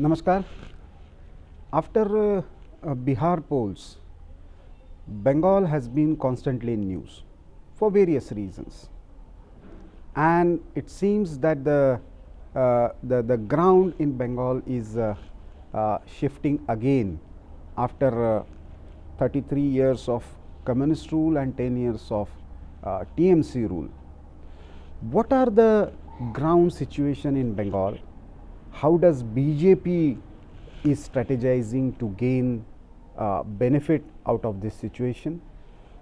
Namaskar. After Bihar polls, Bengal has been constantly in news for various reasons, and it seems that the ground in Bengal is shifting again after 33 years of communist rule and 10 years of TMC rule. What are the ground situation in Bengal? How does BJP is strategizing to gain benefit out of this situation?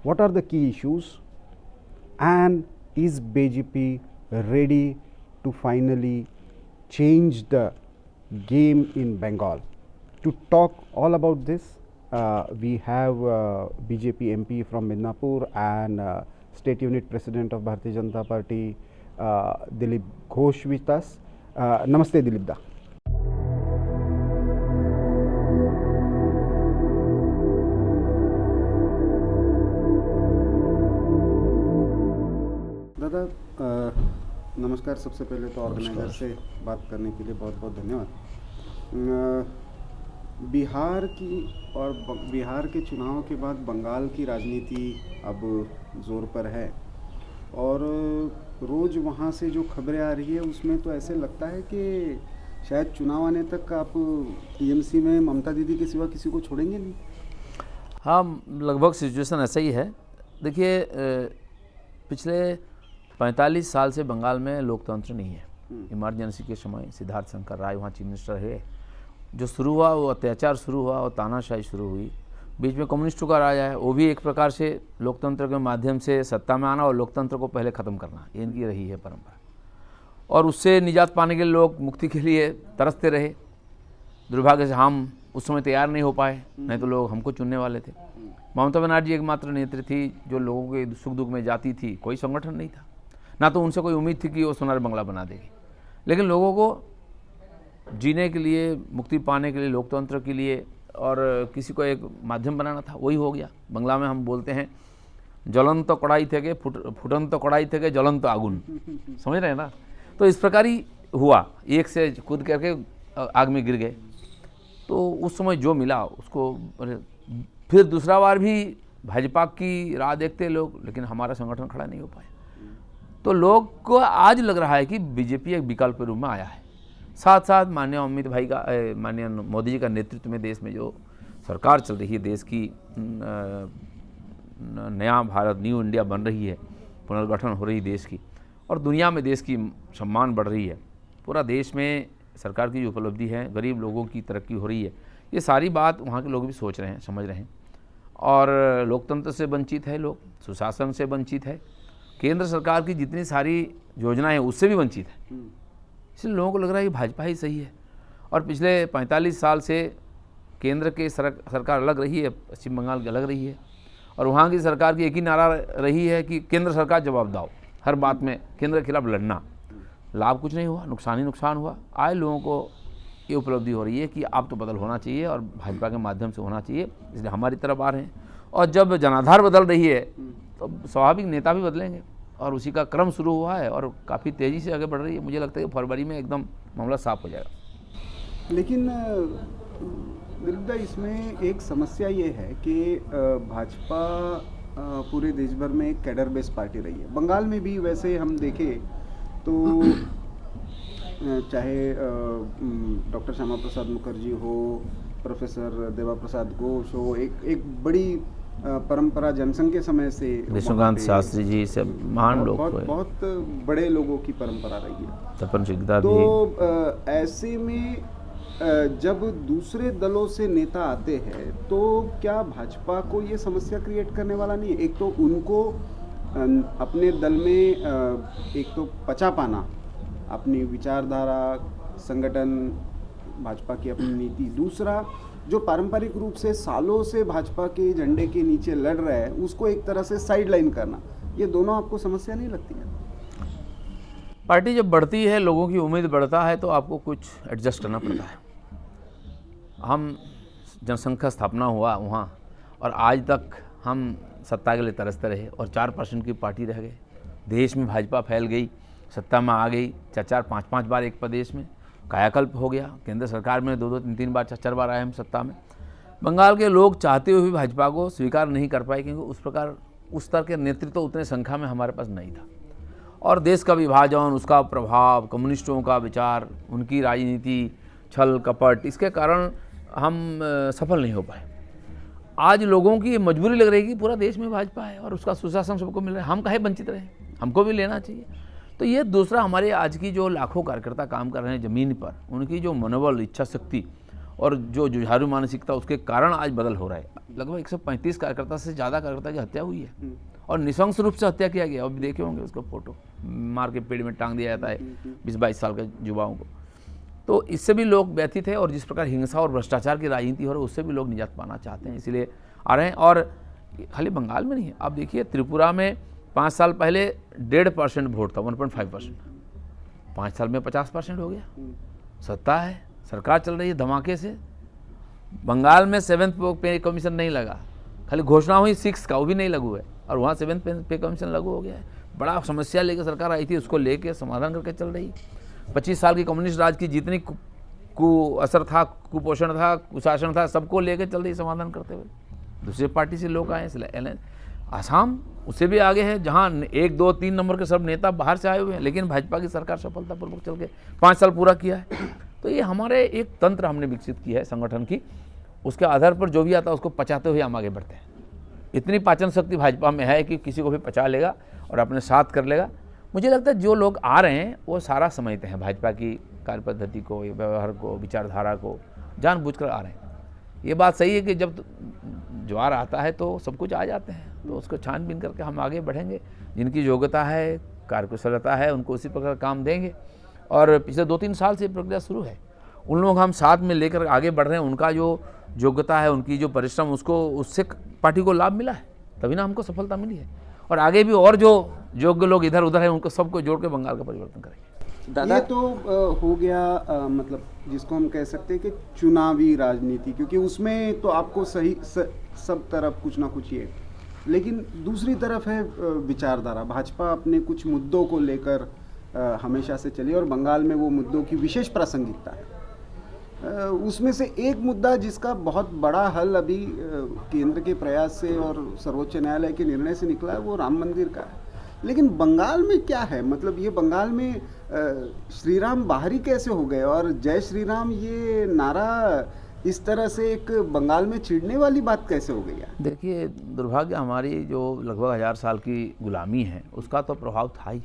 What are the key issues? And is BJP ready to finally change the game in Bengal? To talk all about this, we have BJP MP from Midnapur and State Unit President of Bharatiya Janata Party, Dilip Ghosh with us. Namaste Dilip da. दादा नमस्कार। सबसे पहले तो organiser से बात करने के लिए बहुत बहुत धन्यवाद। बिहार के चुनाव के बाद बंगाल की राजनीति अब ज़ोर पर है और रोज़ वहाँ से जो खबरें आ रही है उसमें तो ऐसे लगता है कि शायद चुनाव आने तक आप टीएमसी में ममता दीदी के सिवा किसी को छोड़ेंगे नहीं। हाँ, लगभग सिचुएशन ऐसा ही है। देखिए, पिछले 45 साल से बंगाल में लोकतंत्र नहीं है। इमरजेंसी के समय सिद्धार्थ शंकर राय वहाँ चीफ मिनिस्टर है। जो शुरू हुआ वो अत्याचार शुरू हुआ और तानाशाही शुरू हुई। बीच में कम्युनिस्टों का राज है, वो भी एक प्रकार से लोकतंत्र के माध्यम से सत्ता में आना और लोकतंत्र को पहले ख़त्म करना, ये इनकी रही है परंपरा। और उससे निजात पाने के लिए लोग मुक्ति के लिए तरसते रहे। दुर्भाग्य से हम उस समय तैयार नहीं हो पाए, नहीं तो लोग हमको चुनने वाले थे। ममता बनर्जी एकमात्र नेत्री थी जो लोगों के सुख दुख में जाती थी। कोई संगठन नहीं था, ना तो उनसे कोई उम्मीद थी कि वो सोनार बंगला बना देगी। लेकिन लोगों को जीने के लिए, मुक्ति पाने के लिए, लोकतंत्र के लिए और किसी को एक माध्यम बनाना था, वही हो गया। बंगला में हम बोलते हैं ज्वलंत कड़ाई थे के फुटंत कड़ाई थे के ज्वलंत आगुन, समझ रहे हैं ना। तो इस प्रकार ही हुआ, एक से कूद करके आग में गिर गए। तो उस समय जो मिला उसको, फिर दूसरा बार भी भाजपा की राह देखते लोग, लेकिन हमारा संगठन खड़ा नहीं हो पाया। तो लोग को आज लग रहा है कि बीजेपी एक विकल्प के रूप में आया है। साथ साथ माननीय अमित भाई का, माननीय मोदी जी का नेतृत्व में देश में जो सरकार चल रही है, देश की नया भारत, न्यू इंडिया बन रही है, पुनर्गठन हो रही देश की, और दुनिया में देश की सम्मान बढ़ रही है। पूरा देश में सरकार की जो उपलब्धि है, गरीब लोगों की तरक्की हो रही है, ये सारी बात वहाँ के लोग भी सोच रहे हैं, समझ रहे हैं। और लोकतंत्र से वंचित है लोग, सुशासन से वंचित है, केंद्र सरकार की जितनी सारी योजनाएं हैं उससे भी वंचित है। इसलिए लोगों को लग रहा है कि भाजपा ही सही है। और पिछले 45 साल से केंद्र की सरकार अलग रही है, पश्चिम बंगाल की अलग रही है, और वहाँ की सरकार की एक ही नारा रही है कि केंद्र सरकार जवाब दाओ, हर बात में केंद्र के खिलाफ लड़ना। लाभ कुछ नहीं हुआ, नुकसान ही नुकसान हुआ। आए लोगों को ये उपलब्धि हो रही है कि आप तो बदल होना चाहिए और भाजपा के माध्यम से होना चाहिए, इसलिए हमारी तरफ आ रहे हैं। और जब जनाधार बदल रही है तो स्वाभाविक नेता भी बदलेंगे, और उसी का क्रम शुरू हुआ है और काफ़ी तेज़ी से आगे बढ़ रही है। मुझे लगता है कि फरवरी में एकदम मामला साफ हो जाएगा। लेकिन दिलीप, इसमें एक समस्या ये है कि भाजपा पूरे देश भर में एक कैडर बेस्ड पार्टी रही है। बंगाल में भी वैसे हम देखें तो चाहे डॉक्टर श्यामा प्रसाद मुखर्जी हो, प्रोफेसर देवा प्रसाद घोष हो, एक बड़ी परंपरा जनसंघ के समय से विष्णुकांत शास्त्री जी से महान लोग, बहुत बड़े लोगों की परंपरा रही है। तपन सिकदा तो भी। ऐसे में जब दूसरे दलों से नेता आते हैं तो क्या भाजपा को ये समस्या क्रिएट करने वाला नहीं है? एक तो उनको अपने दल में एक तो पचा पाना, अपनी विचारधारा, संगठन, भाजपा की अपनी नीति, दूसरा जो पारंपरिक रूप से सालों से भाजपा के झंडे के नीचे लड़ रहा है उसको एक तरह से साइड लाइन करना, ये दोनों आपको समस्या नहीं लगती है? पार्टी जब बढ़ती है, लोगों की उम्मीद बढ़ता है, तो आपको कुछ एडजस्ट करना पड़ता है। हम जनसंघ का स्थापना हुआ वहाँ, और आज तक हम सत्ता के लिए तरसते रहे और 4% की पार्टी रह गए। देश में भाजपा फैल गई, सत्ता में आ गई 4-5 बार एक प्रदेश में, कायाकल्प हो गया। केंद्र सरकार में 2-2, 3-3 बार, 4-4 बार आए हम सत्ता में। बंगाल के लोग चाहते हुए भी भाजपा को स्वीकार नहीं कर पाए, क्योंकि उस स्तर के नेतृत्व उतने संख्या में हमारे पास नहीं था। और देश का विभाजन, उसका प्रभाव, कम्युनिस्टों का विचार, उनकी राजनीति, छल कपट, इसके कारण हम सफल नहीं हो पाए। आज लोगों की मजबूरी लग रही है कि पूरा देश में भाजपा है और उसका सुशासन सबको मिल रहा है, हम काहे वंचित रहे, हमको भी लेना चाहिए। तो ये दूसरा, हमारे आज की जो लाखों कार्यकर्ता काम कर रहे हैं ज़मीन पर, उनकी जो मनोबल, इच्छा शक्ति और जो जुझारू मानसिकता, उसके कारण आज बदल हो रहा है। लगभग 135 कार्यकर्ता से ज़्यादा कार्यकर्ता की हत्या हुई है और नृशंस रूप से हत्या किया गया। अभी देखे होंगे उसका फोटो, मार के पेड़ में टांग दिया जाता है 20-22 साल के युवाओं को। तो इससे भी लोग व्यथित है और जिस प्रकार हिंसा और भ्रष्टाचार की राजनीति हो रही है, उससे भी लोग निजात पाना चाहते हैं, इसलिए आ रहे हैं। और खाली बंगाल में नहीं है, आप देखिए त्रिपुरा में 5 साल पहले 1.5% वोट था, 1.5%, 5 साल में 50% हो गया। सत्ता है, सरकार चल रही है धमाके से। बंगाल में 7th पे कमीशन नहीं लगा, खाली घोषणा हुई 6 का, वो भी नहीं लागू है, और वहाँ 7th पे कमीशन लागू हो गया है। बड़ा समस्या लेकर सरकार आई थी, उसको लेके समाधान करके चल रही। 25 साल की कम्युनिस्ट राज की जितनी असर था, कुपोषण था, कुशासन था, सबको लेकर चल रही समाधान करते हुए। दूसरी पार्टी से लोग आए, इसलिए आसाम उससे भी आगे है, जहाँ 1, 2, 3 नंबर के सब नेता बाहर से आए हुए हैं, लेकिन भाजपा की सरकार सफलतापूर्वक चल के 5 साल पूरा किया है। तो ये हमारे एक तंत्र हमने विकसित की है संगठन की, उसके आधार पर जो भी आता है उसको पचाते हुए हम आगे बढ़ते हैं। इतनी पाचन शक्ति भाजपा में है कि किसी को भी पचा लेगा और अपने साथ कर लेगा। मुझे लगता है जो लोग आ रहे हैं वो सारा समझते हैं भाजपा की कार्य पद्धति को, व्यवहार को, विचारधारा को, जानबूझकर आ रहे हैं। ये बात सही है कि जब ज्वार आता है तो सब कुछ आ जाते हैं, तो उसको छानबीन करके हम आगे बढ़ेंगे। जिनकी योग्यता है, कार्यकुशलता है, उनको उसी प्रकार काम देंगे। और पिछले 2-3 साल से प्रक्रिया शुरू है, उन लोग हम साथ में लेकर आगे बढ़ रहे हैं। उनका जो योग्यता है, उनकी जो परिश्रम, उससे पार्टी को लाभ मिला है, तभी ना हमको सफलता मिली है। और आगे भी और जो योग्य लोग इधर उधर हैं, उनको सबको जोड़ के बंगाल का परिवर्तन करेंगे। दादा, ये तो हो गया मतलब जिसको हम कह सकते हैं कि चुनावी राजनीति, क्योंकि उसमें तो आपको सब तरफ कुछ ना कुछ ये, लेकिन दूसरी तरफ है विचारधारा। भाजपा अपने कुछ मुद्दों को लेकर हमेशा से चली और बंगाल में वो मुद्दों की विशेष प्रासंगिकता है। उसमें से एक मुद्दा जिसका बहुत बड़ा हल अभी केंद्र के प्रयास से और सर्वोच्च न्यायालय के निर्णय से निकला है, वो राम मंदिर का है। लेकिन बंगाल में क्या है, मतलब ये बंगाल में श्री राम बाहरी कैसे हो गए, और जय श्री राम ये नारा इस तरह से एक बंगाल में चिढ़ने वाली बात कैसे हो गई है? देखिए, दुर्भाग्य हमारी जो लगभग 1000 साल की गुलामी है, उसका तो प्रभाव था ही,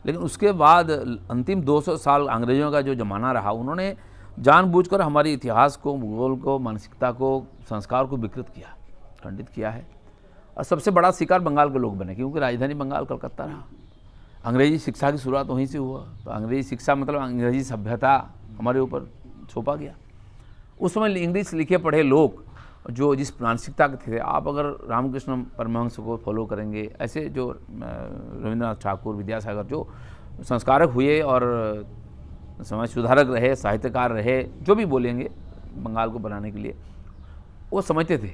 लेकिन उसके बाद अंतिम 200 साल अंग्रेजों का जो जमाना रहा, उन्होंने जानबूझकर हमारे इतिहास को, भूगोल को, मानसिकता को, संस्कार को विकृत किया, खंडित किया है। और सबसे बड़ा शिकार बंगाल के लोग बने, क्योंकि राजधानी बंगाल कलकत्ता रहा। अंग्रेजी शिक्षा की शुरुआत वहीं से हुआ, तो अंग्रेजी शिक्षा मतलब अंग्रेजी सभ्यता हमारे ऊपर थोपा गया। उस समय इंग्लिश लिखे पढ़े लोग जो जिस मानसिकता के थे, आप अगर रामकृष्ण परमहंस को फॉलो करेंगे, ऐसे जो रविन्द्रनाथ ठाकुर, विद्यासागर जो संस्कारक हुए और समाज सुधारक रहे, साहित्यकार रहे, जो भी बोलेंगे बंगाल को बनाने के लिए, वो समझते थे।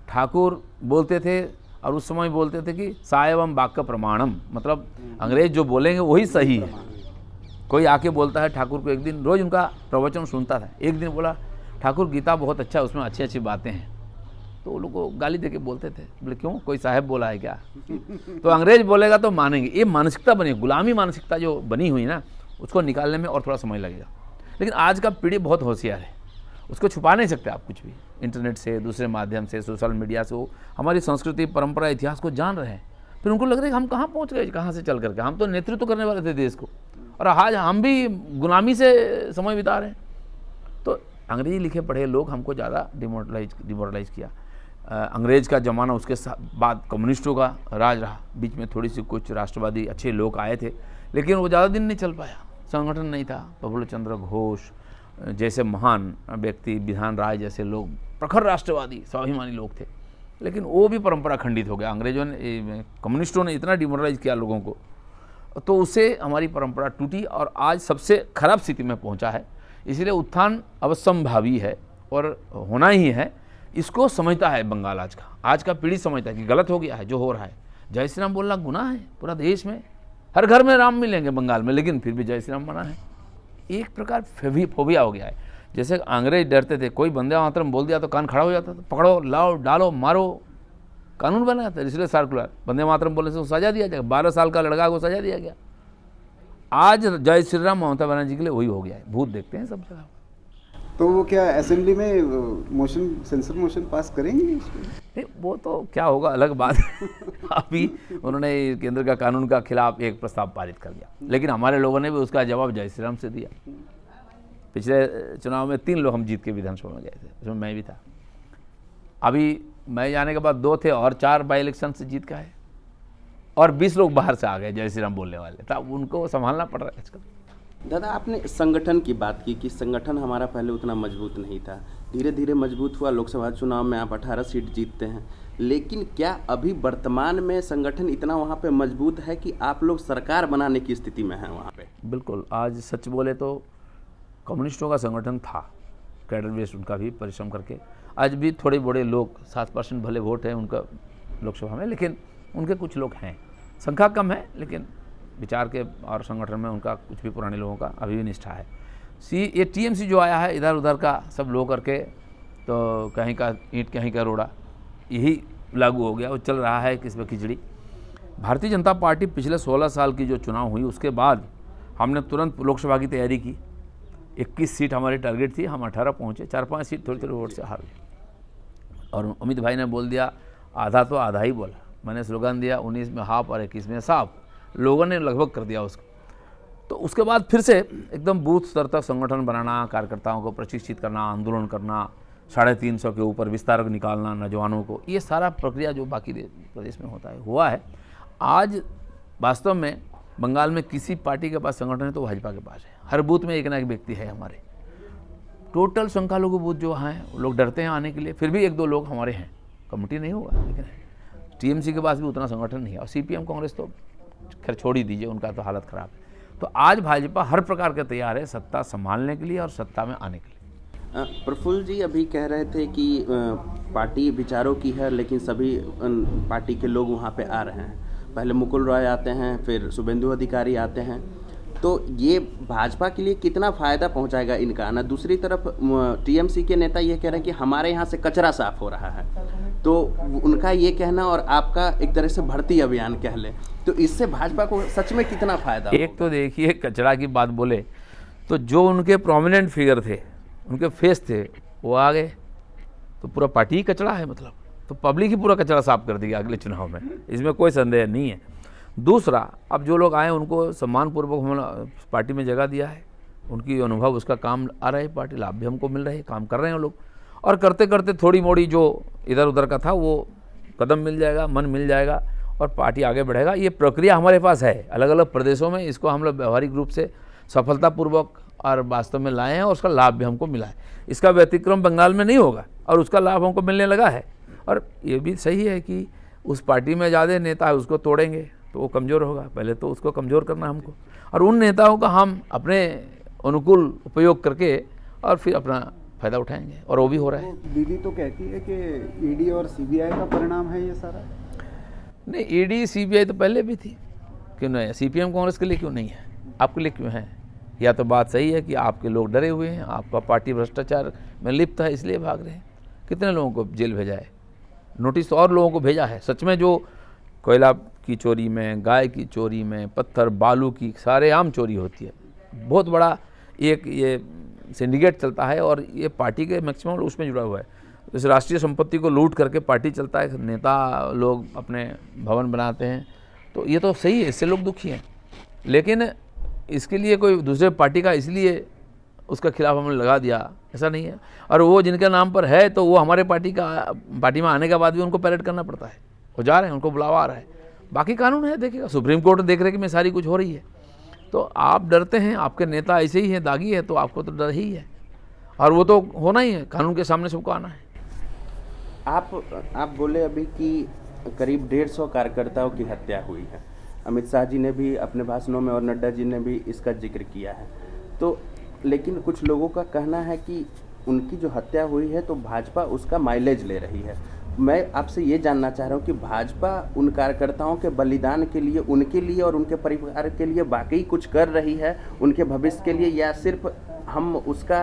ठाकुर बोलते थे और उस समय बोलते थे कि सायवम वाक्य प्रमाणम, मतलब अंग्रेज जो बोलेंगे वही सही है। कोई आके बोलता है ठाकुर को, एक दिन रोज़ उनका प्रवचन सुनता था, एक दिन बोला ठाकुर गीता बहुत अच्छा है, उसमें अच्छी अच्छी बातें हैं, तो वो लोग को गाली देके बोलते थे, बोले क्यों, कोई साहब बोला है क्या? तो अंग्रेज बोलेगा तो मानेंगे। ये मानसिकता बनी, गुलामी मानसिकता जो बनी हुई ना, उसको निकालने में और थोड़ा समय लगेगा। लेकिन आज का पीढ़ी बहुत होशियार है, उसको छुपा नहीं सकते आप कुछ भी। इंटरनेट से, दूसरे माध्यम से, सोशल मीडिया से वो हमारी संस्कृति, परंपरा, इतिहास को जान रहे हैं। फिर उनको लग रहा है कि हम कहाँ पहुँच गए, कहाँ से चल करके, हम तो नेतृत्व करने वाले थे देश को, और आज हम भी गुलामी से समय बिता रहे हैं। तो अंग्रेजी लिखे पढ़े लोग हमको ज़्यादा डिमोरलाइज किया। अंग्रेज का ज़माना, उसके बाद कम्युनिस्टों का राज रहा, बीच में थोड़ी सी कुछ राष्ट्रवादी अच्छे लोग आए थे, लेकिन वो ज़्यादा दिन नहीं चल पाया, संगठन नहीं था। प्रफुल्ल चंद्र घोष जैसे महान व्यक्ति, विधान राय जैसे लोग, प्रखर राष्ट्रवादी स्वाभिमानी लोग थे, लेकिन वो भी परंपरा खंडित हो गया। अंग्रेजों ने, कम्युनिस्टों ने इतना डिमोरलाइज किया लोगों को, तो उससे हमारी परंपरा टूटी और आज सबसे खराब स्थिति में पहुंचा है। इसलिए उत्थान अवश्यंभावी है और होना ही है। इसको समझता है बंगाल आज का पीढ़ी समझता है कि गलत हो गया है जो हो रहा है। जय श्री राम बोलना गुनाह है, पूरा देश में हर घर में राम मिलेंगे बंगाल में, लेकिन फिर भी जय श्री राम मना है। एक प्रकार फोबिया हो गया है। जैसे अंग्रेज डरते थे, कोई वंदे मातरम बोल दिया तो कान खड़ा हो जाता था, पकड़ो, लाओ, डालो, मारो, कानून बना था। इसलिए सर्कुलर वंदे मातरम बोलने से उसको सजा दिया जाएगा, 12 साल का लड़का को सजा दिया गया। आज जय श्री राम ममता बनर्जी के लिए वही हो गया है, भूत देखते हैं सब जगह। तो वो क्या असेंबली में मोशन, सेंसर मोशन पास करेंगे उसमें? नहीं, वो तो क्या होगा अलग बात है। अभी उन्होंने केंद्र का कानून का खिलाफ एक प्रस्ताव पारित कर दिया, लेकिन हमारे लोगों ने भी उसका जवाब जय श्री राम से दिया। पिछले चुनाव में 3 लोग हम जीत के विधानसभा में गए थे, उसमें मैं भी था। अभी मैं जाने के बाद 2 थे और 4 बाई इलेक्शन से जीत का है, और 20 लोग बाहर से आ गए जय श्री राम बोलने वाले, तब उनको संभालना पड़ रहा है आजकल। दादा, आपने संगठन की बात की कि संगठन हमारा पहले उतना मजबूत नहीं था, धीरे धीरे मजबूत हुआ। लोकसभा चुनाव में आप 18 सीट जीतते हैं, लेकिन क्या अभी वर्तमान में संगठन इतना वहाँ पे मजबूत है कि आप लोग सरकार बनाने की स्थिति में हैं वहाँ पे? बिल्कुल, आज सच बोले तो कम्युनिस्टों का संगठन था, कैडर बेस्ड उनका भी परिश्रम करके। आज भी थोड़े बड़े लोग, 7% भले वोट हैं उनका लोकसभा में, लेकिन उनके कुछ लोग हैं, संख्या कम है, लेकिन विचार के और संगठन में उनका कुछ भी पुराने लोगों का अभी भी निष्ठा है। ये टीएमसी जो आया है इधर उधर का सब लो करके, तो कहीं का ईंट कहीं का रोड़ा, यही लागू हो गया, वो चल रहा है किस खिचड़ी। भारतीय जनता पार्टी पिछले 16 साल की जो चुनाव हुई उसके बाद हमने तुरंत लोकसभा की तैयारी की। 21 सीट हमारी टारगेट थी, हम 18 पहुँचे, 4-5 सीट थोड़ी थोड़ी वोट से हार गए। और अमित भाई ने बोल दिया आधा तो आधा ही बोला, मैंने स्लोगन दिया 19 में हाफ और 21 में साफ, लोगों ने लगभग कर दिया उसको। तो उसके बाद फिर से एकदम बूथ स्तर तक संगठन बनाना, कार्यकर्ताओं को प्रशिक्षित करना, आंदोलन करना, 350 के ऊपर विस्तारक निकालना नौजवानों को, ये सारा प्रक्रिया जो बाकी प्रदेश में होता है हुआ है। आज वास्तव में बंगाल में किसी पार्टी के पास संगठन है तो भाजपा के पास है। हर बूथ में एक ना एक व्यक्ति है हमारे। टोटल संख्यालघु बूथ जो हैं लोग डरते हैं आने के लिए, फिर भी 1-2 लोग हमारे हैं, कमेटी नहीं होगा, लेकिन टीएमसी के पास भी उतना संगठन नहीं है। और सीपीएम कांग्रेस तो खैर छोड़ ही दीजिए, उनका तो हालत ख़राब है। तो आज भाजपा हर प्रकार के तैयार है सत्ता संभालने के लिए और सत्ता में आने के लिए। प्रफुल्ल जी अभी कह रहे थे कि पार्टी विचारों की है, लेकिन सभी पार्टी के लोग वहाँ पे आ रहे हैं। पहले मुकुल रॉय आते हैं, फिर शुभेंदु अधिकारी आते हैं, तो ये भाजपा के लिए कितना फ़ायदा पहुंचाएगा इनका आना? दूसरी तरफ टीएमसी के नेता ये कह रहे हैं कि हमारे यहाँ से कचरा साफ हो रहा है, तो उनका ये कहना और आपका एक तरह से भर्ती अभियान कह लें, तो इससे भाजपा को सच में कितना फ़ायदा? एक तो देखिए, कचरा की बात बोले तो जो उनके प्रोमिनेंट फिगर थे, उनके फेस थे, वो आ गए तो पूरा पार्टी ही कचरा है, मतलब तो पब्लिक ही पूरा कचरा साफ कर देगी अगले चुनाव में, इसमें कोई संदेह नहीं है। दूसरा, अब जो लोग आए उनको सम्मानपूर्वक हमने पार्टी में जगह दिया है, उनकी अनुभव उसका काम आ रहा है, पार्टी लाभ भी हमको मिल रहे हैं, काम कर रहे हैं वो लोग, और करते करते थोड़ी मोड़ी जो इधर उधर का था वो कदम मिल जाएगा, मन मिल जाएगा और पार्टी आगे बढ़ेगा। ये प्रक्रिया हमारे पास है अलग अलग प्रदेशों में, इसको हम लोग व्यवहारिक रूप से सफलतापूर्वक और वास्तव में लाए हैं और उसका लाभ भी हमको मिला है। इसका व्यतिक्रम बंगाल में नहीं होगा और उसका लाभ हमको मिलने लगा है। और ये भी सही है कि उस पार्टी में ज़्यादा नेता है उसको तोड़ेंगे तो वो कमज़ोर होगा, पहले तो उसको कमज़ोर करना हमको, और उन नेताओं का हम अपने अनुकूल उपयोग करके और फिर अपना फ़ायदा उठाएंगे, और वो भी हो रहा है। दीदी तो कहती है कि ईडी और सीबीआई का परिणाम है ये सारा। नहीं, ईडी सीबीआई तो पहले भी थी, क्यों नहीं है? सीपीएम कांग्रेस के लिए क्यों नहीं है, आपके लिए क्यों है? या तो बात सही है कि आपके लोग डरे हुए हैं, आपका पार्टी भ्रष्टाचार में लिप्त है इसलिए भाग रहे हैं। कितने लोगों को जेल भेजा है, नोटिस और लोगों को भेजा है। सच में जो कोयला की चोरी में, गाय की चोरी में, पत्थर बालू की सारे आम चोरी होती है, बहुत बड़ा एक ये सिंडिकेट चलता है और ये पार्टी के मैक्सिमम उसमें जुड़ा हुआ है। इस राष्ट्रीय संपत्ति को लूट करके पार्टी चलता है, नेता लोग अपने भवन बनाते हैं, तो ये तो सही है, इससे लोग दुखी हैं। लेकिन इसके लिए कोई दूसरे पार्टी का इसलिए उसका खिलाफ हमने लगा दिया, ऐसा नहीं है। और वो जिनके नाम पर है तो वो हमारे पार्टी में आने के बाद भी उनको पैरेड करना पड़ता है, वो जा रहे हैं, उनको बुलावा आ रहा है। बाकी कानून है, देखिएगा सुप्रीम कोर्ट देख रहे कि मैं सारी कुछ हो रही है, तो आप डरते हैं, आपके नेता ऐसे ही हैं, दागी है, तो आपको तो डर ही है, और वो तो होना ही है, कानून के सामने सबको आना है। आप बोले अभी कि करीब 150 कार्यकर्ताओं की हत्या हुई है। अमित शाह जी ने भी अपने भाषणों में और नड्डा जी ने भी इसका जिक्र किया है। तो लेकिन कुछ लोगों का कहना है कि उनकी जो हत्या हुई है तो भाजपा उसका माइलेज ले रही है। मैं आपसे ये जानना चाह रहा हूँ कि भाजपा उन कार्यकर्ताओं के बलिदान के लिए, उनके लिए और उनके परिवार के लिए वाकई कुछ कर रही है उनके भविष्य के लिए, या सिर्फ हम उसका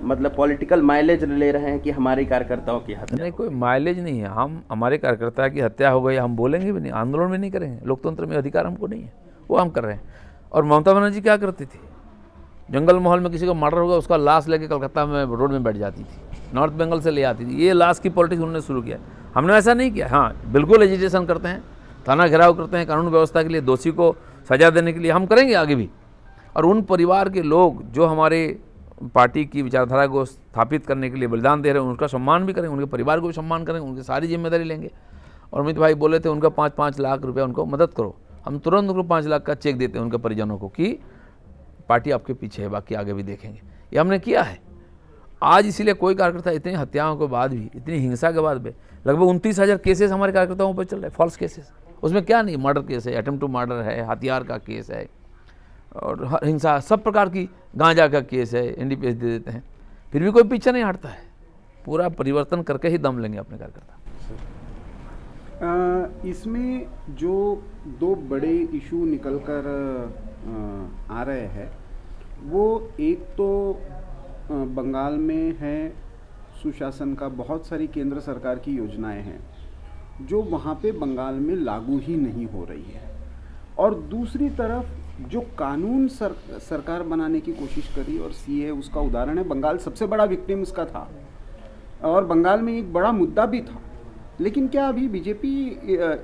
मतलब पॉलिटिकल माइलेज ले रहे हैं कि हमारे कार्यकर्ताओं की हत्या? नहीं, कोई माइलेज नहीं है। हम हमारे कार्यकर्ता की हत्या हो गई हम बोलेंगे भी नहीं, आंदोलन भी नहीं करेंगे। लोकतंत्र में अधिकार हमको नहीं है, वो हम कर रहे हैं। और ममता बनर्जी क्या करती थी? जंगल माहौल में किसी का मर्डर होगा उसका लाश लेके कलकत्ता में रोड में बैठ जाती थी, नॉर्थ बंगाल से ले आती थी। ये लाश की पॉलिटिक्स उन्होंने शुरू किया। हमने ऐसा नहीं किया। हाँ, बिल्कुल एजिटेशन करते हैं, थाना घेराव करते हैं, कानून व्यवस्था के लिए, दोषी को सजा देने के लिए हम करेंगे आगे भी। और उन परिवार के लोग जो हमारे पार्टी की विचारधारा को स्थापित करने के लिए बलिदान दे रहे हैं, उनका सम्मान भी करेंगे, उनके परिवार को भी सम्मान करेंगे, उनकी सारी जिम्मेदारी लेंगे। और अमित भाई बोले थे उनका 5-5 लाख रुपया उनको मदद करो, हम तुरंत उनको 5 लाख का चेक देते हैं उनके परिजनों को कि पार्टी आपके पीछे है, बाकी आगे भी देखेंगे। ये हमने किया है। आज इसीलिए कोई कार्यकर्ता इतनी हत्याओं के बाद भी, इतनी हिंसा के बाद भी लगभग 29,000 केसेस हमारे कार्यकर्ताओं पर चल रहे हैं, फॉल्स केसेस। उसमें क्या नहीं, मर्डर केस है, अटेम्प्ट टू मर्डर है, हथियार का केस है, और हिंसा सब प्रकार की, गांजा का केस है, NDPS दे देते हैं, फिर भी कोई पीछे नहीं हटता है। पूरा परिवर्तन करके ही दम लेंगे अपने कार्यकर्ता। इसमें जो 2 बड़े इशू निकल कर आ रहे हैं, वो एक तो बंगाल में है सुशासन का, बहुत सारी केंद्र सरकार की योजनाएं हैं जो वहाँ पे बंगाल में लागू ही नहीं हो रही है, और दूसरी तरफ जो कानून सरकार बनाने की कोशिश करी, और CA उसका उदाहरण है। बंगाल सबसे बड़ा विक्टिम उसका था और बंगाल में एक बड़ा मुद्दा भी था। लेकिन क्या अभी बीजेपी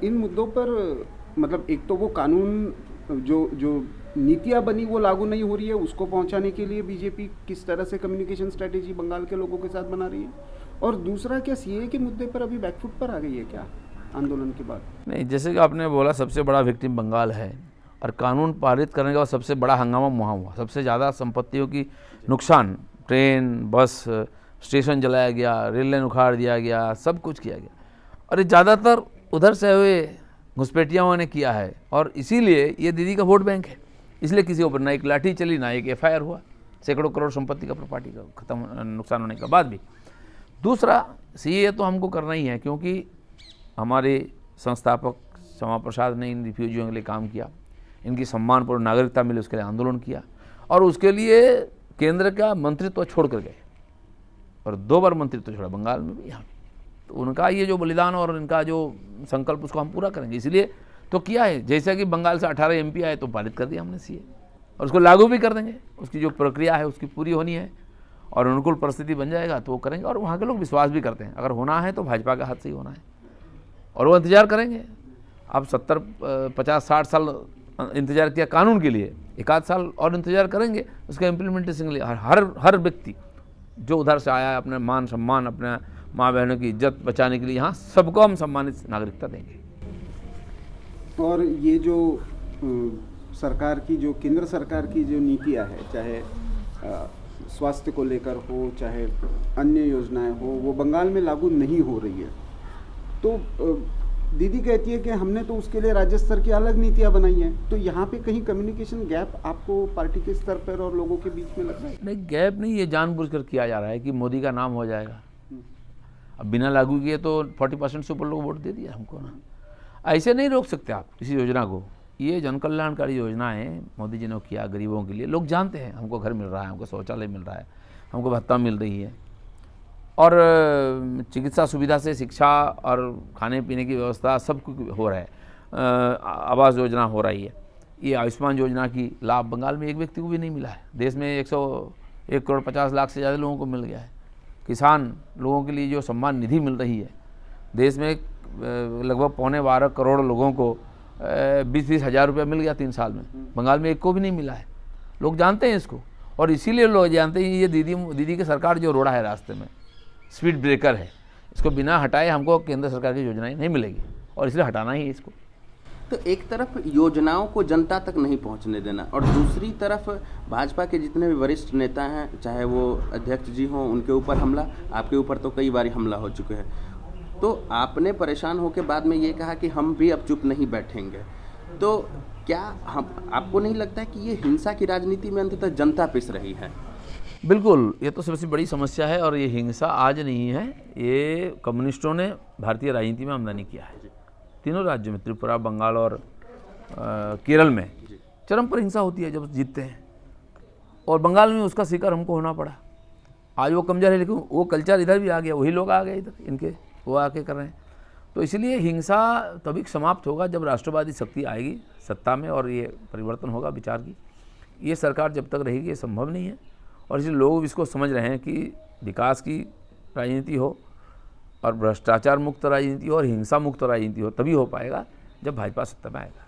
इन मुद्दों पर, मतलब एक तो वो कानून जो नीतियाँ बनी वो लागू नहीं हो रही है, उसको पहुंचाने के लिए बीजेपी किस तरह से कम्युनिकेशन स्ट्रेटेजी बंगाल के लोगों के साथ बना रही है, और दूसरा क्या CA के मुद्दे पर अभी बैकफुट पर आ गई है क्या आंदोलन के बाद? नहीं, जैसे कि आपने बोला सबसे बड़ा विक्टिम बंगाल है, और कानून पारित करने के बाद सबसे बड़ा हंगामा वहाँ हुआ। सबसे ज़्यादा संपत्तियों की नुकसान, ट्रेन, बस, स्टेशन जलाया गया, रेल लाइन उखाड़ दिया गया, सब कुछ किया गया, और ये ज़्यादातर उधर से हुए घुसपैठियाओं ने किया है। और इसीलिए ये दीदी का वोट बैंक है, इसलिए किसी ऊपर ना एक लाठी चली, ना एक FIR हुआ। सैकड़ों करोड़ संपत्ति का, प्रॉपर्टी का खत्म, नुकसान होने के बाद भी। दूसरा, CA तो हमको करना ही है, क्योंकि हमारे संस्थापक श्यामा प्रसाद ने इन रिफ्यूजियों के लिए काम किया, इनकी सम्मानपूर्ण नागरिकता मिले उसके लिए आंदोलन किया, और उसके लिए केंद्र का मंत्रित्व छोड़ कर गए, और 2 बार मंत्रित्व छोड़ा, बंगाल में भी, यहाँ। तो उनका ये जो बलिदान और इनका जो संकल्प, उसको हम पूरा करेंगे। इसलिए तो किया है। जैसे कि बंगाल से 18 MP आए तो पारित कर दिया हमने CA, और उसको लागू भी कर देंगे। उसकी जो प्रक्रिया है उसकी पूरी होनी है, और अनुकूल परिस्थिति बन जाएगा तो वो करेंगे। और वहाँ के लोग विश्वास भी करते हैं, अगर होना है तो भाजपा का हाथ से ही होना है, और वो इंतजार करेंगे। अब 70, 50, 60 साल इंतजार किया कानून के लिए, 1 आध साल और इंतजार करेंगे उसका इम्प्लीमेंटेशन के लिए। हर व्यक्ति जो उधर से आया है, अपने मान सम्मान, अपने माँ बहनों की इज्जत बचाने के लिए, यहाँ सबको हम सम्मानित नागरिकता देंगे। और ये जो सरकार की, जो केंद्र सरकार की जो नीतियाँ है, चाहे स्वास्थ्य को लेकर हो, चाहे अन्य योजनाएं हो, वो बंगाल में लागू नहीं हो रही है। तो दीदी कहती है कि हमने तो उसके लिए राज्य स्तर की अलग नीतियाँ बनाई हैं। तो यहाँ पे कहीं कम्युनिकेशन गैप आपको पार्टी के स्तर पर और लोगों के बीच में लग रहा है? नहीं, गैप नहीं, ये जानबूझकर किया जा रहा है कि मोदी का नाम हो जाएगा। अब बिना लागू किए तो 40% से ऊपर लोग वोट दे दिया हमको ना। ऐसे नहीं रोक सकते आप किसी योजना को। ये जन कल्याणकारी योजनाएं मोदी जी ने किया गरीबों के लिए, लोग जानते हैं। हमको घर मिल रहा है, हमको शौचालय मिल रहा है, हमको भत्ता मिल रही है, और चिकित्सा सुविधा से शिक्षा और खाने पीने की व्यवस्था सब कुछ हो रहा है। आवास योजना हो रही है। ये आयुष्मान योजना की लाभ बंगाल में एक व्यक्ति को भी नहीं मिला है। देश में 101 करोड़ 50 लाख से ज़्यादा लोगों को मिल गया है। किसान लोगों के लिए जो सम्मान निधि मिल रही है, देश में लगभग 12.25 करोड़ लोगों को 20-20 हज़ार रुपया मिल गया 3 साल में। बंगाल में एक को भी नहीं मिला है। लोग जानते हैं इसको, और इसीलिए लोग जानते हैं ये दीदी की सरकार जो रोड़ा है रास्ते में, स्पीड ब्रेकर है, इसको बिना हटाए हमको केंद्र सरकार की योजनाएं नहीं मिलेगी, और इसलिए हटाना ही है इसको। तो एक तरफ योजनाओं को जनता तक नहीं पहुंचने देना, और दूसरी तरफ भाजपा के जितने भी वरिष्ठ नेता हैं, चाहे वो अध्यक्ष जी हों, उनके ऊपर हमला, आपके ऊपर तो कई बार हमला हो चुके हैं। तो आपने परेशान होकर बाद में ये कहा कि हम भी अब चुप नहीं बैठेंगे। तो क्या आपको नहीं लगता है कि ये हिंसा की राजनीति में अंततः जनता पिस रही है? बिल्कुल, ये तो सबसे बड़ी समस्या है और ये हिंसा आज नहीं है, ये कम्युनिस्टों ने भारतीय राजनीति में आमदनी किया है। तीनों राज्यों में, त्रिपुरा, बंगाल और केरल में चरम पर हिंसा होती है जब जीतते हैं, और बंगाल में उसका शिकार हमको होना पड़ा। आज वो कमजोर है, लेकिन वो कल्चर इधर भी आ गया, वही लोग आ गए इधर, इनके वो आके कर रहे हैं। तो इसलिए हिंसा तभी समाप्त होगा जब राष्ट्रवादी शक्ति आएगी सत्ता में और ये परिवर्तन होगा विचार की। ये सरकार जब तक रहेगी ये संभव नहीं है, और इसलिए लोग इसको समझ रहे हैं कि विकास की राजनीति हो और भ्रष्टाचार मुक्त राजनीति हो और हिंसा मुक्त राजनीति हो, तभी हो पाएगा जब भाजपा सत्ता में आएगा।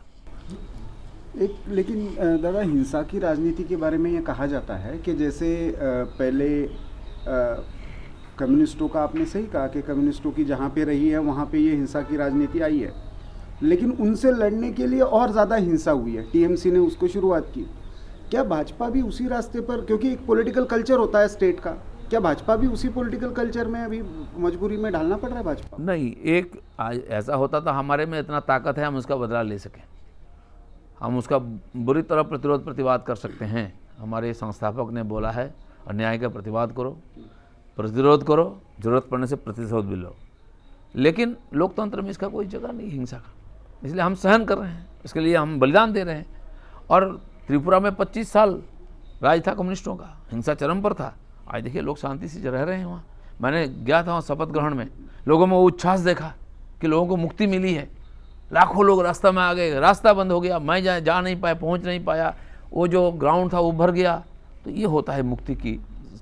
लेकिन दादा, हिंसा की राजनीति के बारे में ये कहा जाता है कि जैसे पहले कम्युनिस्टों का, आपने सही कहा कि कम्युनिस्टों की जहाँ पे रही है वहाँ पे ये हिंसा की राजनीति आई है, लेकिन उनसे लड़ने के लिए और ज़्यादा हिंसा हुई है, टीएमसी ने उसको शुरुआत की। क्या भाजपा भी उसी रास्ते पर, क्योंकि एक पॉलिटिकल कल्चर होता है स्टेट का, क्या भाजपा भी उसी पॉलिटिकल कल्चर में अभी मजबूरी में ढालना पड़ रहा है भाजपा? नहीं, एक ऐसा होता था हमारे में इतना ताकत है हम उसका बदला ले सकें, हम उसका बुरी तरह प्रतिरोध प्रतिवाद कर सकते हैं। हमारे संस्थापक ने बोला है अन्याय का प्रतिवाद करो, प्रतिरोध करो, जरूरत पड़ने से प्रतिशोध भी लो, लेकिन लोकतंत्र में इसका कोई जगह नहीं हिंसा का, इसलिए हम सहन कर रहे हैं, इसके लिए हम बलिदान दे रहे हैं। और त्रिपुरा में 25 साल राज था कम्युनिस्टों का, हिंसा चरम पर था, आज देखिए लोग शांति से रह रहे हैं वहाँ। मैंने गया था वहाँ शपथ ग्रहण में, लोगों में वो उच्छ्वास देखा कि लोगों को मुक्ति मिली है, लाखों लोग रास्ता में आ गए, रास्ता बंद हो गया, मैं जा नहीं पाया, पहुँच नहीं पाया, वो जो ग्राउंड था वो भर गया। तो ये होता है मुक्ति की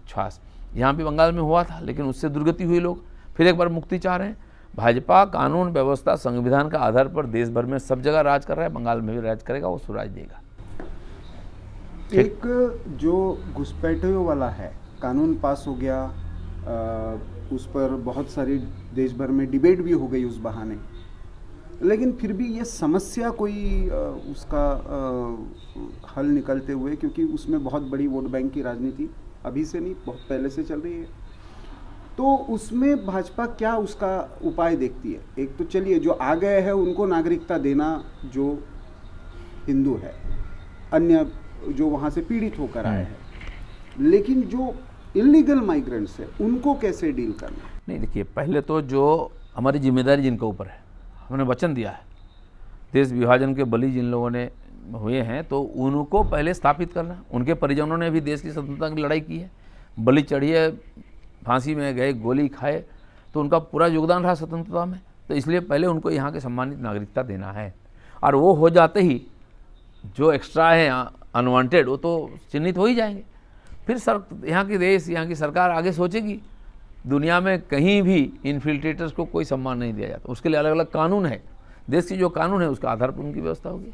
श्वास। यहाँ भी बंगाल में हुआ था, लेकिन उससे दुर्गति हुई, लोग फिर एक बार मुक्ति चाह रहे हैं। भाजपा कानून व्यवस्था संविधान का आधार पर देश भर में सब जगह राज कर रहा है, बंगाल में भी राज करेगा, वो स्वराज देगा। एक जो घुसपैठियों वाला है, कानून पास हो गया, उस पर बहुत सारी देश भर में डिबेट भी हो गई उस बहाने, लेकिन फिर भी ये समस्या कोई उसका हल निकलते हुए, क्योंकि उसमें बहुत बड़ी वोट बैंक की राजनीति अभी से नहीं, बहुत पहले से चल रही है, तो उसमें भाजपा क्या उसका उपाय देखती है? एक तो चलिए जो आ गए हैं उनको नागरिकता देना, जो हिंदू है, अन्य जो वहाँ से पीड़ित होकर आए हैं, लेकिन जो इलीगल माइग्रेंट्स है उनको कैसे डील करना? नहीं, देखिए, पहले तो जो हमारी जिम्मेदारी जिनके ऊपर है, हमने वचन दिया है, देश विभाजन के बलि जिन लोगों ने हुए हैं तो उनको पहले स्थापित करना। उनके परिजनों ने भी देश की स्वतंत्रता की लड़ाई की है, बलि चढ़ी है, फांसी में गए, गोली खाए, तो उनका पूरा योगदान रहा स्वतंत्रता में। तो इसलिए पहले उनको यहाँ के सम्मानित नागरिकता देना है, और वो हो जाते ही जो एक्स्ट्रा है अनवांटेड वो तो चिन्हित हो ही जाएंगे। फिर यहाँ की देश, यहाँ की सरकार आगे सोचेगी। दुनिया में कहीं भी इन्फिल्ट्रेटर्स को कोई सम्मान नहीं दिया जाता, उसके लिए अलग अलग कानून है, देश की जो कानून है उसका आधार पर उनकी व्यवस्था होगी।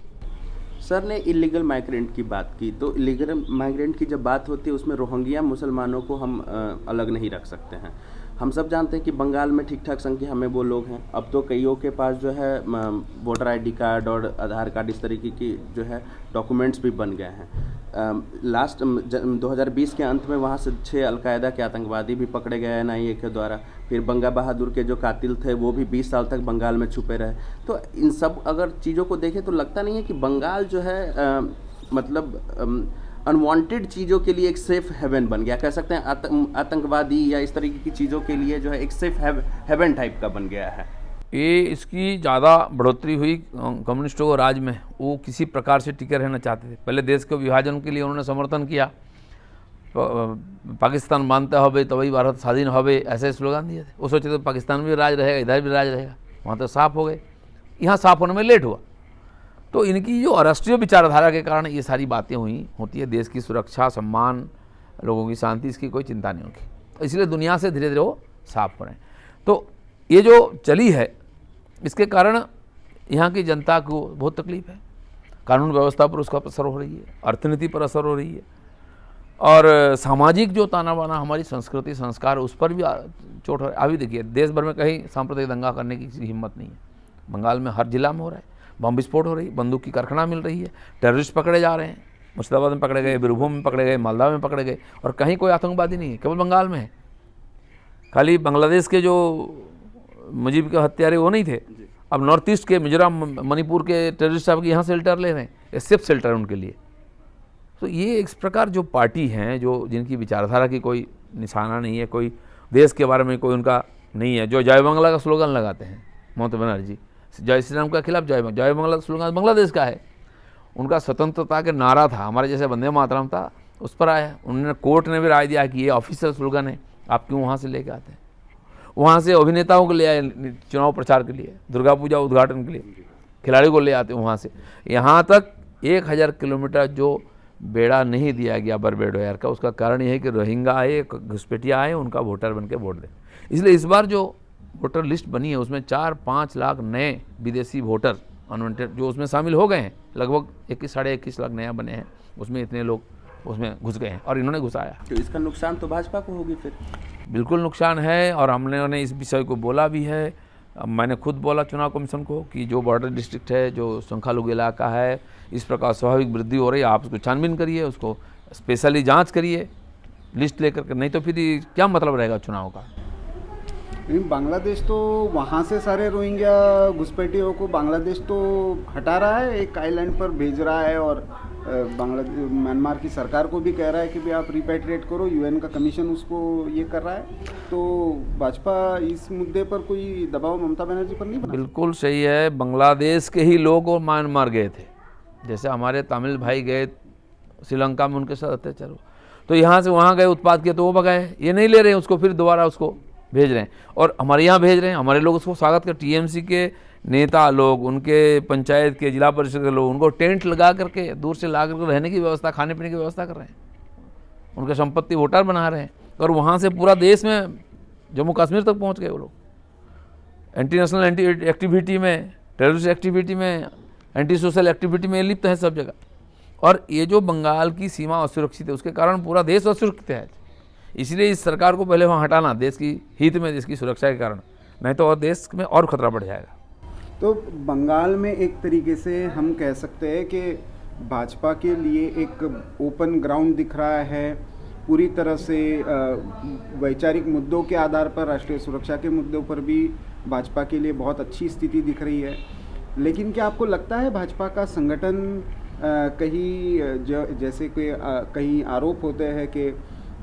सर ने इलीगल माइग्रेंट की बात की, तो इलीगल माइग्रेंट की जब बात होती है उसमें रोहिंग्या मुसलमानों को हम अलग नहीं रख सकते हैं। हम सब जानते हैं कि बंगाल में ठीक ठाक संख्या में वो लोग हैं। अब तो कईयों के पास जो है वोटर आईडी कार्ड और आधार कार्ड इस तरीके की जो है डॉक्यूमेंट्स भी बन गए हैं। लास्ट 2020 के अंत में वहाँ से 6 अलकायदा के आतंकवादी भी पकड़े गए NIA के द्वारा। फिर बंगा बहादुर के जो कातिल थे वो भी 20 साल तक बंगाल में छुपे रहे। तो इन सब अगर चीज़ों को देखें तो लगता नहीं है कि बंगाल जो है मतलब अनवांटेड चीज़ों के लिए एक सेफ हेवन बन गया, कह सकते हैं आतंकवादी या इस तरीके की चीज़ों के लिए जो है एक सेफ हेवन टाइप का बन गया है। ये इसकी ज़्यादा बढ़ोतरी हुई कम्युनिस्टों को राज में, वो किसी प्रकार से टिके रहना चाहते थे। पहले देश के विभाजन के लिए उन्होंने समर्थन किया, पाकिस्तान मानते होवे तभी भारत स्वाधीन होवे, ऐसे स्लोगान दिए थे। वो सोचे थे पाकिस्तान में भी राज रहेगा, इधर भी राज रहेगा, वहाँ तो साफ हो गए, यहाँ साफ होने में लेट हुआ। तो इनकी जो राष्ट्रीय विचारधारा के कारण ये सारी बातें होती है। देश की सुरक्षा, सम्मान, लोगों की शांति, इसकी कोई चिंता नहीं होगी, इसलिए दुनिया से धीरे धीरे वो साफ हो रहे हैं। तो ये जो चली है इसके कारण यहाँ की जनता को बहुत तकलीफ है। कानून व्यवस्था पर उसका असर हो रही है, अर्थनीति पर असर हो रही है, और सामाजिक जो ताना बाना, हमारी संस्कृति संस्कार, उस पर भी चोट हो रही है। अभी देखिए देश भर में कहीं सांप्रदायिक दंगा करने की किसी हिम्मत नहीं है, बंगाल में हर जिला में हो रहा है, बम विस्फोट हो रही है, बंदूक की कारखाना मिल रही है, टेररिस्ट पकड़े जा रहे हैं, मुर्शिदाबाद में पकड़े गए, बीरभूम में पकड़े गए, मालदा में पकड़े गए, और कहीं कोई आतंकवादी नहीं है, केवल बंगाल में है। खाली बांग्लादेश के जो मुजीब के हत्यारे वो नहीं थे, अब नॉर्थ ईस्ट के, मिजोरम, मणिपुर के टेररिस्ट साहब यहाँ शेल्टर ले रहे हैं, सेफ शेल्टर है उनके लिए। तो ये इस प्रकार जो पार्टी हैं, जो जिनकी विचारधारा की कोई निशाना नहीं है, कोई देश के बारे में कोई उनका नहीं है, जो जय बांग्ला का स्लोगन लगाते हैं ममता बनर्जी, जय श्री राम के खिलाफ जय बांग्ला का स्लोगन बांग्लादेश का है। उनका स्वतंत्रता के नारा था, हमारे जैसे वंदे मातरम था, उस पर आया। उन्होंने कोर्ट ने भी राय दिया कि ये ऑफिशियल स्लोगन है, आप क्यों वहाँ से लेके आते हैं। वहाँ से अभिनेताओं को ले आए चुनाव प्रचार के लिए, दुर्गा पूजा उद्घाटन के लिए खिलाड़ी को ले आते हैं वहाँ से। यहाँ तक 1000 किलोमीटर जो बेड़ा नहीं दिया गया बरबेडोयर का, उसका कारण ये है कि रोहिंग्या आए, घुसपैठिया आए, उनका वोटर बन के वोट दें। इसलिए इस बार जो वोटर लिस्ट बनी है उसमें 4-5 लाख नए विदेशी वोटर अनवांटेड जो उसमें शामिल हो गए हैं। लगभग 21-21.5 लाख नया बने हैं, उसमें इतने लोग उसमें घुस गए हैं और इन्होंने घुसाया। तो इसका नुकसान तो भाजपा को होगी फिर। बिल्कुल नुकसान है, और हमने इस विषय को बोला भी है। मैंने खुद बोला चुनाव कमीशन को कि जो बॉर्डर डिस्ट्रिक्ट है, जो संख्यालघु इलाका है, इस प्रकार स्वाभाविक वृद्धि हो रही है, आप उसको छानबीन करिए, उसको स्पेशली जांच करिए लिस्ट लेकर के, नहीं तो फिर क्या मतलब रहेगा चुनाव का। लेकिन बांग्लादेश तो वहाँ से सारे रोहिंग्या घुसपैठियों को बांग्लादेश तो हटा रहा है, एक आइलैंड पर भेज रहा है, और म्यांमार की सरकार को भी कह रहा है कि भाई आप रिपैट्रिएट करो, यूएन का कमीशन उसको ये कर रहा है। तो भाजपा इस मुद्दे पर कोई दबाव ममता बनर्जी पर नहीं बना? बिल्कुल सही है। बांग्लादेश के ही लोग और म्यांमार गए थे, जैसे हमारे तमिल भाई गए श्रीलंका में, उनके साथ अत्याचार हुआ, तो यहाँ से वहाँ गए, उत्पाद किया तो वो भगाए। ये नहीं ले रहे हैं उसको, फिर दोबारा उसको भेज रहे हैं, और हमारे यहाँ भेज रहे हैं। हमारे लोग उसको स्वागत कर, टीएमसी के नेता लोग, उनके पंचायत के, जिला परिषद के लोग, उनको टेंट लगा करके दूर से ला करके रहने की व्यवस्था, खाने पीने की व्यवस्था कर रहे हैं, उनके संपत्ति वोटर बना रहे हैं। और वहाँ से पूरा देश में जम्मू कश्मीर तक पहुँच गए वो लोग, एंटी नेशनल एंटी एक्टिविटी में, टेररिस्ट एक्टिविटी में, एंटी सोशल एक्टिविटी में लिप्त है सब जगह। और ये जो बंगाल की सीमा असुरक्षित है, उसके कारण पूरा देश असुरक्षित है। इसलिए इस सरकार को पहले वहाँ हटाना, देश की हित में, देश की सुरक्षा के कारण, नहीं तो और देश में और खतरा बढ़ जाएगा। तो बंगाल में एक तरीके से हम कह सकते हैं कि भाजपा के लिए एक ओपन ग्राउंड दिख रहा है, पूरी तरह से वैचारिक मुद्दों के आधार पर, राष्ट्रीय सुरक्षा के मुद्दों पर भी भाजपा के लिए बहुत अच्छी स्थिति दिख रही है। लेकिन क्या आपको लगता है भाजपा का संगठन कहीं जैसे कोई कहीं आरोप होते हैं कि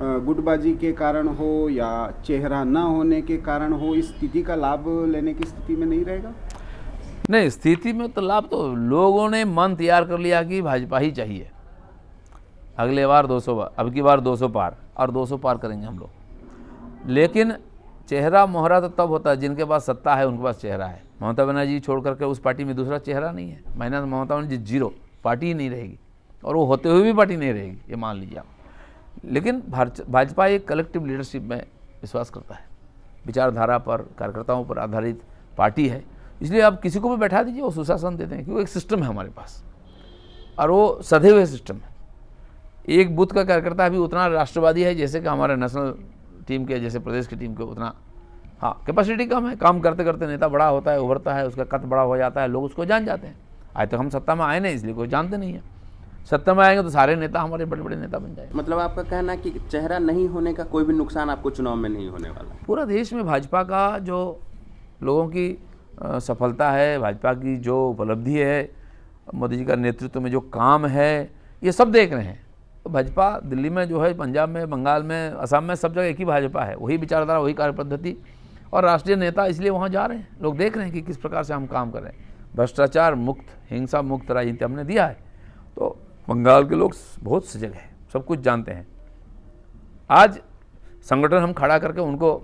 गुटबाजी के कारण हो या चेहरा न होने के कारण हो, इस स्थिति का लाभ लेने की स्थिति में नहीं रहेगा? नहीं, स्थिति में तो लाभ, तो लोगों ने मन तैयार कर लिया कि भाजपा ही चाहिए। अगले बार 200 बार, अब की बार 200 पार, और 200 पार करेंगे हम लोग। लेकिन चेहरा मोहरा तो तब होता है जिनके पास सत्ता है, उनके पास चेहरा है। ममता बनर्जी छोड़ करके उस पार्टी में दूसरा चेहरा नहीं है। महीना ममता बनर्जी जीरो, पार्टी ही नहीं रहेगी, और वो होते हुए भी पार्टी नहीं रहेगी, ये मान लीजिए आप। लेकिन भाजपा एक कलेक्टिव लीडरशिप में विश्वास करता है, विचारधारा पर, कार्यकर्ताओं पर आधारित पार्टी है। इसलिए आप किसी को भी बैठा दीजिए, वो सुशासन देते हैं, क्योंकि एक सिस्टम है हमारे पास, और वो सधे हुए सिस्टम है। एक बूथ का कार्यकर्ता भी उतना राष्ट्रवादी है जैसे कि हमारे नेशनल टीम के, जैसे प्रदेश की टीम के, उतना हाँ कैपेसिटी कम है। काम करते करते नेता बड़ा होता है, उभरता है, उसका कद बड़ा हो जाता है, लोग उसको जान जाते हैं। आज तक हम सत्ता में आए नहीं, इसलिए कोई जानते नहीं है। सत्ता में आएंगे तो सारे नेता हमारे बड़े बड़े नेता बन जाएंगे। मतलब आपका कहना है कि चेहरा नहीं होने का कोई भी नुकसान आपको चुनाव में नहीं होने वाला? पूरा देश में भाजपा का जो लोगों की सफलता है, भाजपा की जो उपलब्धि है, मोदी जी का नेतृत्व में जो काम है, ये सब देख रहे हैं। तो भाजपा दिल्ली में जो है, पंजाब में, बंगाल में, असम में, सब जगह एक ही भाजपा है, वही विचारधारा, वही कार्य पद्धति और राष्ट्रीय नेता, इसलिए वहाँ जा रहे हैं। लोग देख रहे हैं कि किस प्रकार से हम काम कर रहे हैं। भ्रष्टाचार मुक्त, हिंसा मुक्त राजनीति हमने दिया है, तो बंगाल के लोग बहुत सजग हैं, सब कुछ जानते हैं। आज संगठन हम खड़ा करके उनको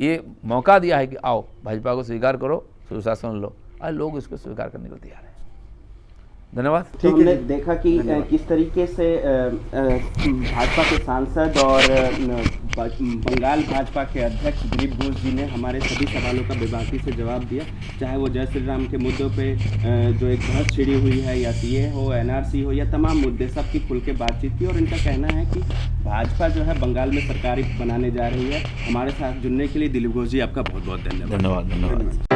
ये मौका दिया है कि आओ भाजपा को स्वीकार करो, सुशासन लो, आज लोग इसको स्वीकार करने को तैयार हैं। धन्यवाद। तो हमने देखा कि किस तरीके से भाजपा के सांसद और बंगाल भाजपा के अध्यक्ष दिलीप घोष जी ने हमारे सभी सवालों का बेबाकी से जवाब दिया, चाहे वो जय श्री राम के मुद्दों पे जो एक बहस छिड़ी हुई है, या सीए हो, एनआरसी हो, या तमाम मुद्दे, सब की खुल के बातचीत की। और इनका कहना है कि भाजपा जो है बंगाल में सरकारी बनाने जा रही है। हमारे साथ जुड़ने के लिए दिलीप घोष जी आपका बहुत बहुत धन्यवाद। धन्यवाद।